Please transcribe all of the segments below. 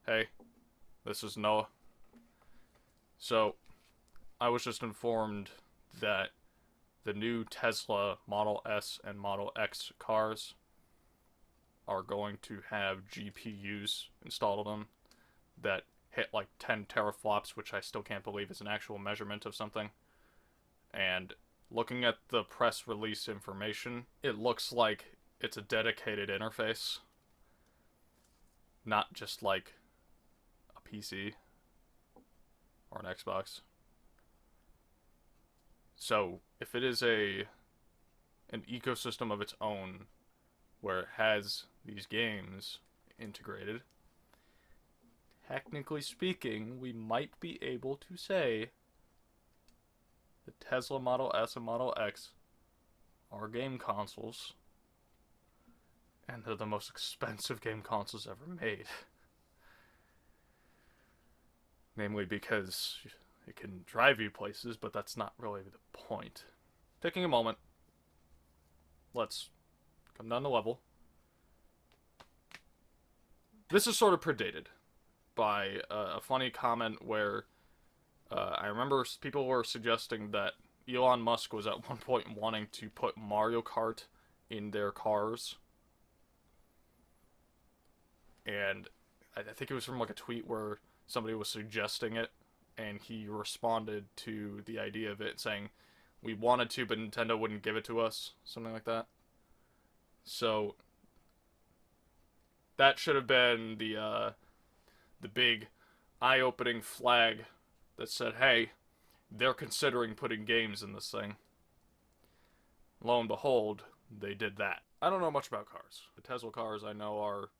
Hey, this is Noah. So, I was just informed that the new Tesla Model S and Model X cars are going to have GPUs installed on them that hit like 10 teraflops, which I still can't believe is an actual measurement of something. And looking at the press release information, it looks like it's a dedicated interface, not just like a PC or an Xbox. So if it is a an ecosystem of its own where it has these games integrated, technically speaking, we might be able to say the Tesla Model S and Model X are game consoles, and they're the most expensive game consoles ever made. Namely because it can drive you places, but that's not really the point. Taking a moment, let's come down to level. This is sort of predated by a funny comment where I remember people were suggesting that Elon Musk was at one point wanting to put Mario Kart in their cars, and I think it was from like a tweet where somebody was suggesting it, and he responded to the idea of it saying, "We wanted to, but Nintendo wouldn't give it to us," something like that. So that should have been the big eye-opening flag that said, "Hey, they're considering putting games in this thing." Lo and behold, they did that. I don't know much about cars. The Tesla cars I know are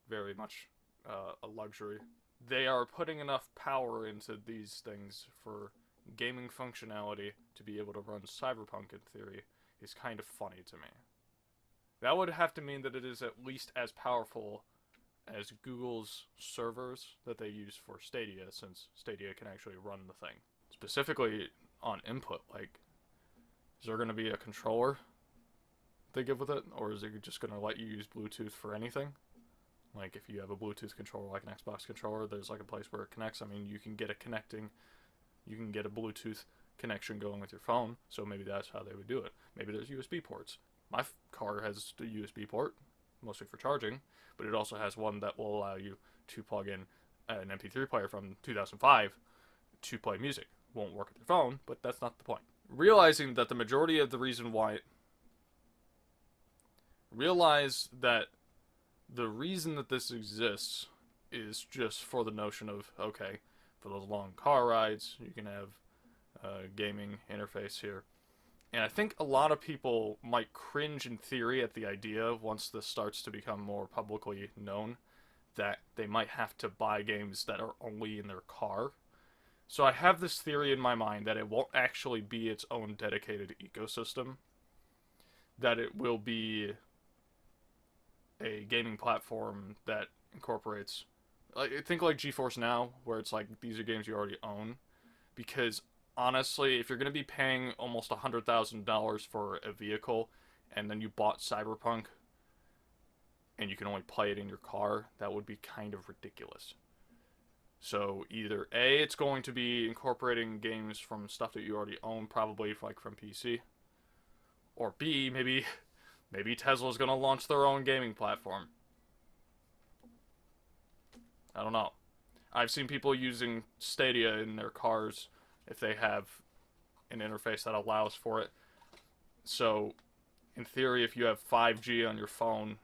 very much a luxury. They are putting enough power into these things for gaming functionality to be able to run Cyberpunk in theory is kind of funny to me. That would have to mean that it is at least as powerful as Google's servers that they use for Stadia, since Stadia can actually run the thing. Specifically on input, like, is there going to be a controller they give with it, or is it just going to let you use Bluetooth for anything? Like, if you have a Bluetooth controller like an Xbox controller, there's like a place where it connects. I mean, you can get a Bluetooth connection going with your phone, so maybe that's how they would do it. Maybe there's USB ports. My car has a USB port, mostly for charging, but it also has one that will allow you to plug in an MP3 player from 2005 to play music. Won't work with your phone, but that's not the point. Realizing that the majority of the reason why realize that the reason that this exists is just for the notion of, okay, for those long car rides, you can have a gaming interface here. And I think a lot of people might cringe in theory at the idea, once this starts to become more publicly known, that they might have to buy games that are only in their car. So I have this theory in my mind that it won't actually be its own dedicated ecosystem, that it will be a gaming platform that incorporates, like, think like GeForce Now, where it's like these are games you already own. Because honestly, if you're going to be paying almost $100,000 for a vehicle, and then you bought Cyberpunk and you can only play it in your car, that would be kind of ridiculous. So either A, it's going to be incorporating games from stuff that you already own, probably like from PC, or B, maybe Tesla's going to launch their own gaming platform. I don't know. I've seen people using Stadia in their cars if they have an interface that allows for it. So, in theory, if you have 5G on your phone,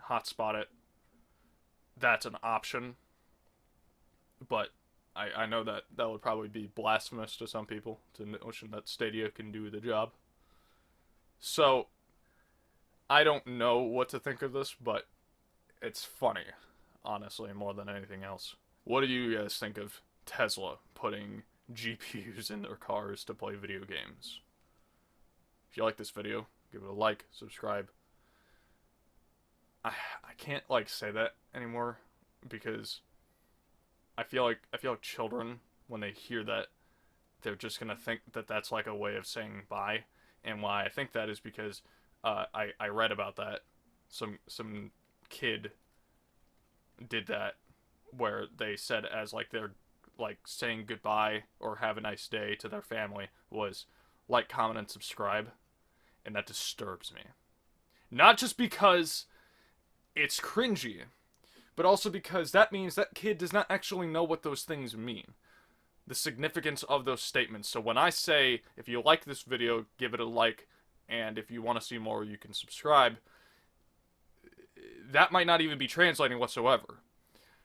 hotspot it, that's an option. But I know that that would probably be blasphemous to some people, to notion that Stadia can do the job. So, I don't know what to think of this, but it's funny, honestly, more than anything else. What do you guys think of Tesla putting GPUs in their cars to play video games? If you like this video, give it a like, subscribe. I can't like say that anymore because I feel like children, when they hear that, they're just gonna think that that's like a way of saying bye. And why I think that is because I read about that. Some kid did that, where they said as like they're like saying goodbye or have a nice day to their family was like, comment, and subscribe, and that disturbs me. Not just because it's cringy, but also because that means that kid does not actually know what those things mean. The significance of those statements. So when I say, if you like this video, give it a like, and if you want to see more, you can subscribe, that might not even be translating whatsoever.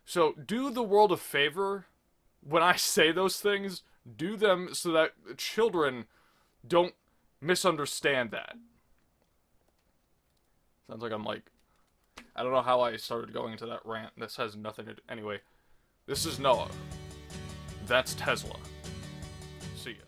So do the world a favor. When I say those things, do them so that children don't misunderstand that. Sounds like I'm like, I don't know how I started going into that rant. This has nothing to do. Anyway, this is Noah. That's Tesla. See ya.